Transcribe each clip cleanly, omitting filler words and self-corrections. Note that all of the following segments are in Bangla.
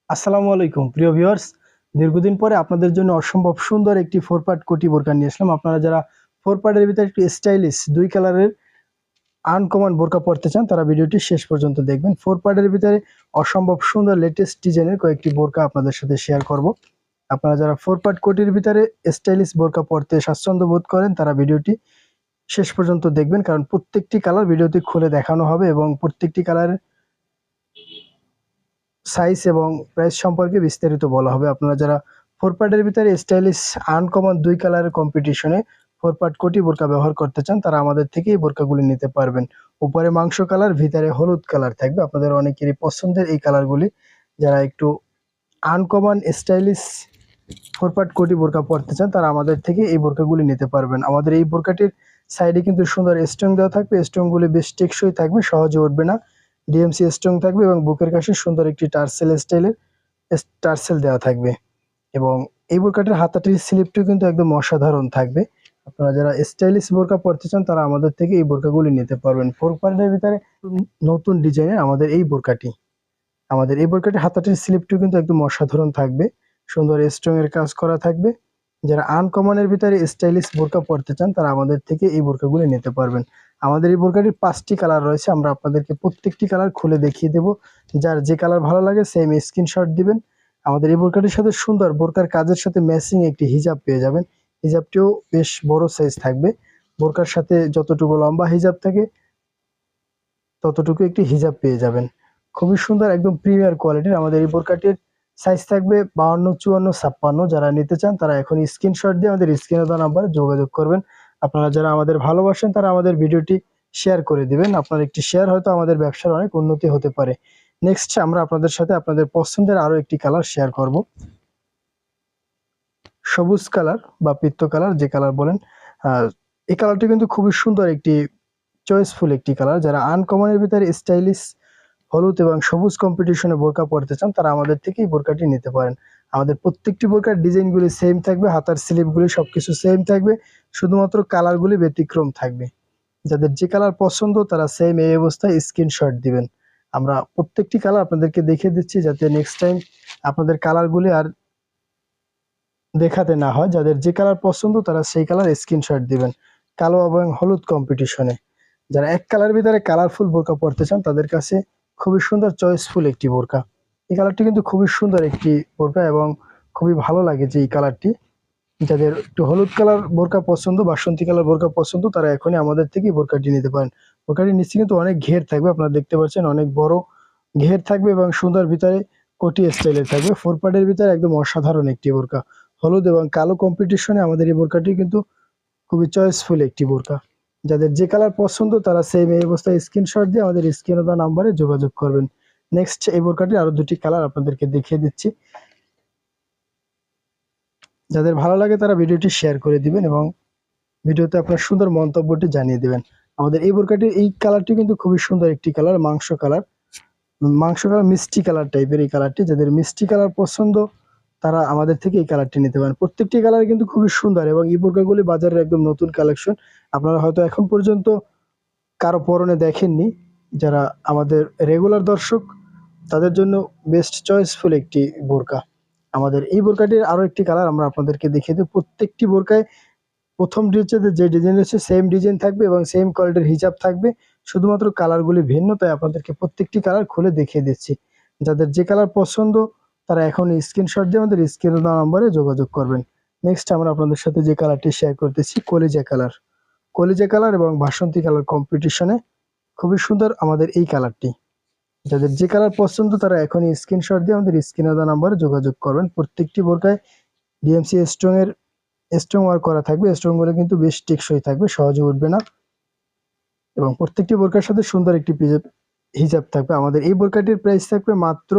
আসসালামু আলাইকুম প্রিয় ভিউয়ার্স। দীর্ঘদিন পরে আপনাদের জন্য অসম্ভব সুন্দর একটি 4 পার্ট কোটি বোরকা নিয়ে আসলাম। আপনারা যারা 4 পার্টের ভিতরে একটু স্টাইলিশ 2 কালারের আনকমন বোরকা পড়তে চান তারা ভিডিওটি শেষ পর্যন্ত দেখবেন। 4 পার্টের ভিতরে অসম্ভব সুন্দর লেটেস্ট ডিজাইনের কয়েকটি বোরকা আপনাদের সাথে শেয়ার করব। আপনারা যারা 4 পার্ট কোটির ভিতরে স্টাইলিশ বোরকা পড়তে স্বাচ্ছন্দ্য বোধ করেন তারা ভিডিওটি শেষ পর্যন্ত দেখবেন, কারণ প্রত্যেকটি কালার ভিডিওতে খুলে দেখানো হবে এবং প্রত্যেকটি কালারের সাইজ এবং প্রাইস সম্পর্কে বিস্তারিত বলা হবে। আপনারা যারা 4 পার্টের ভিতরে স্টাইলিশ আনকমন 2 কালারের কম্পিটিশনে 4 পার্ট কোটি বোরকা ব্যবহার করতে চান তারা আমাদের থেকে এই বোরকাগুলি নিতে পারবেন। উপরে মাংস কালার, ভিতরে হলুদ কালার থাকবে। আপনাদের অনেকেরই পছন্দের এই কালারগুলি। যারা একটু আনকমন স্টাইলিশ 4 পার্ট কোটি বোরকা পড়তে চান তারা আমাদের থেকে এই বোরকাগুলি নিতে পারবেন। আমাদের এই বোরকাটির সাইডে কিন্তু সুন্দর স্টোন দেওয়া থাকবে। স্টোনগুলি বেশ টেকসই থাকবে, সহজে উঠবে না। ডিএমসি স্টোন থাকবে এবং বুকের কাছে সুন্দর একটি টার্সেল স্টাইলের টার্সেল দেওয়া থাকবে এবং এই বোরকাটির হাতাটির স্লিপটিও কিন্তু একদম অসাধারণ থাকবে। আপনারা যারা স্টাইলিশ বোরকা পড়তে চান তারা আমাদের থেকে এই বোরকাগুলি নিতে পারবেন। 4 পার্টের ভিতরে নতুন ডিজাইনের আমাদের এই বোরকাটির হাতাটির স্লিপটিও কিন্তু একদম অসাধারণ থাকবে, সুন্দর স্টোন এর কাজ করা থাকবে। যারা আনকমনের ভিতরে স্টাইলিশ বোরকা পড়তে চান তারা আমাদের থেকে এই বোরকাগুলি নিতে পারবেন। আমাদের এই বোরকাটির 5টি কালার রয়েছে, আমরা আপনাদেরকে প্রত্যেকটি কালার খুলে দেখিয়ে দেব। যার যে কালার ভালো লাগে সেম স্ক্রিনশট দিবেন। আমাদের এই বোরকাটির সাথে সুন্দর বোরকার কাজের সাথে ম্যাচিং একটি হিজাব পেয়ে যাবেন। হিজাবটিও বেশ বড় সাইজ থাকবে। বোরকার সাথে যতটুকু লম্বা হিজাব থাকে ততটুকু একটি হিজাব পেয়ে যাবেন। খুবই সুন্দর, একদম প্রিমিয়ার কোয়ালিটির আমাদের এই বোরকাটির সাইজ থাকবে 52, 54, 56। যারা নিতে চান তারা এখন স্ক্রিনশট দিয়ে আমাদের স্ক্রিনে দেওয়া নাম্বারে যোগাযোগ করবেন। আপনারা যারা আমাদের ভালোবাসেন তারা আমাদের ভিডিওটি শেয়ার করে দিবেন। আপনার একটি শেয়ার হয়তো আমাদের ব্যবসার অনেক উন্নতি হতে পারে। নেক্সট আমরা আপনাদের সাথে আপনাদের পছন্দের আরো একটি কালার শেয়ার করব। সবুজ কালার বা পিত্ত কালার, যে কালার বলেন। এই কালারটি কিন্তু খুবই সুন্দর একটি চয়েসফুল একটি কালার। যারা আনকমনের ভিতরে স্টাইলিশ হলুদ এবং সবুজ কম্পিটিশনে বোরকা পড়তে চান তারা আমাদের থেকে এই বোরকাটি নিতে পারেন। আমাদের প্রত্যেকটি বোরকার ডিজাইনগুলি সেম থাকবে, হাতার স্লিপগুলি সবকিছু সেম থাকবে, শুধুমাত্র কালারগুলি ব্যতিক্রম থাকবে। যাদের যে কালার পছন্দ তারা সেম এই অবস্থায় স্ক্রিনশট দিবেন। আমরা প্রত্যেকটি কালার আপনাদেরকে দেখিয়ে দিচ্ছি যাতে নেক্সট টাইম আপনাদের কালারগুলি আর দেখাতে না হয়। যাদের যে কালার পছন্দ তারা সেই কালার স্ক্রিনশট দিবেন। কালো এবং হলুদ কম্পিটিশনে যারা এক কালার ভিতরে কালারফুল বোরকা পড়তে চান তাদের কাছে খুবই সুন্দর চয়েসফুল একটি বোরকা। এই কালারটি কিন্তু খুবই সুন্দর একটি বোরকা এবং খুবই ভালো লাগে যে এই কালারটি। যাদের একটু হলুদ কালার বোরকা পছন্দ, বাসন্তী কালার বোরকা পছন্দ তারা এখনই আমাদের থেকে বোরকাটি নিতে পারেন। বোরকাটির নিচে কিন্তু অনেক ঘের থাকবে, আপনারা দেখতে পাচ্ছেন অনেক বড় ঘের থাকবে এবং সুন্দর ভিতরে কোটি স্টাইলের থাকবে। 4 পার্টের ভিতরে একদম অসাধারণ একটি বোরকা। হলুদ এবং কালো কম্পিটিশনে আমাদের এই বোরকাটি কিন্তু খুবই চয়েসফুল একটি বোরকা। যাদের যে কালার পছন্দ তারা সেম এই অবস্থায় স্ক্রিনশট দিয়ে আমাদের স্ক্রিনে দেওয়া নাম্বারে যোগাযোগ করবেন। নেক্সট এই বোরকাটি আরো দুটি কালার আপনাদেরকে দেখিয়ে দিচ্ছি। যাদের ভালো লাগে তারা ভিডিওটি শেয়ার করে দিবেন এবং ভিডিওতে আপনার সুন্দর মন্তব্যটি জানিয়ে দিবেন। আমাদের এই বোরকাটির এই কালারটি কিন্তু খুবই সুন্দর একটি কালার, মাংস কালার মিষ্টি কালার টাইপের এই কালারটি। যাদের মিষ্টি কালার পছন্দ তারা আমাদের থেকে এই কালারটি নিতে পারেন। প্রত্যেকটি কালার কিন্তু খুবই সুন্দর এবং এই বোরকাগুলি বাজারের একদম নতুন কালেকশন। আপনারা হয়তো এখন পর্যন্ত কারো পরনে দেখেননি। যারা আমাদের রেগুলার দর্শক তাদের জন্য বেস্ট চয়েসফুল একটি বোরকা। আমাদের এই বোরকাটির আরো একটি কালার আমরা আপনাদেরকে দেখিয়ে দেব। প্রত্যেকটি বোরকায় প্রথম ডিজাইনে যে ডিজাইন রয়েছে সেম ডিজাইন থাকবে এবং সেম কোয়ালিটির হিজাব থাকবে, শুধুমাত্র কালারগুলি ভিন্ন। তাই আপনাদেরকে প্রত্যেকটি কালার খুলে দেখিয়ে দিচ্ছি। যাদের যে কালার পছন্দ তারা এখন স্ক্রিনশট দিয়ে আমাদের স্ক্রিনে দেওয়া নম্বরে যোগাযোগ করবেন। নেক্সট আমরা আপনাদের সাথে যে কালারটি শেয়ার করতেছি কলিজা কালার এবং বাসন্তী কালার কম্পিটিশনে খুবই সুন্দর আমাদের এই কালারটি। যাদের যে কালার পছন্দ তারা এখনই স্ক্রিনশট দিয়ে আমাদের স্ক্রিনে দেওয়া নম্বরে যোগাযোগ করবেন। প্রত্যেকটি বোরকায় ডিএমসি স্ট্রং ওয়ার্ক করা থাকবে। স্ট্রং গুলো কিন্তু বেশ টেকসই থাকবে, সহজে উঠবে না এবং প্রত্যেকটি বোরকার সাথে সুন্দর একটি হিজাব থাকবে। আমাদের এই বোরকাটির প্রাইস থাকবে মাত্র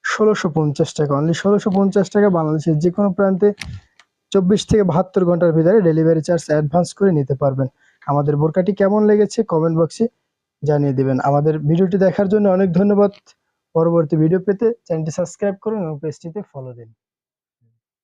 1650 টাকা, অনলি 1650 টাকা। বাংলাদেশের যে কোনো প্রান্তে 24 থেকে 72 ঘন্টার ভিতরে ডেলিভারি চার্জ অ্যাডভান্স করে নিতে পারবেন। আমাদের বোরকাটি কেমন লেগেছে কমেন্ট বক্সে জানিয়ে দিবেন। আমাদের ভিডিওটি দেখার জন্য অনেক ধন্যবাদ। পরবর্তী ভিডিও পেতে চ্যানেলটি সাবস্ক্রাইব করুন এবং পেজটিতে ফলো দিন।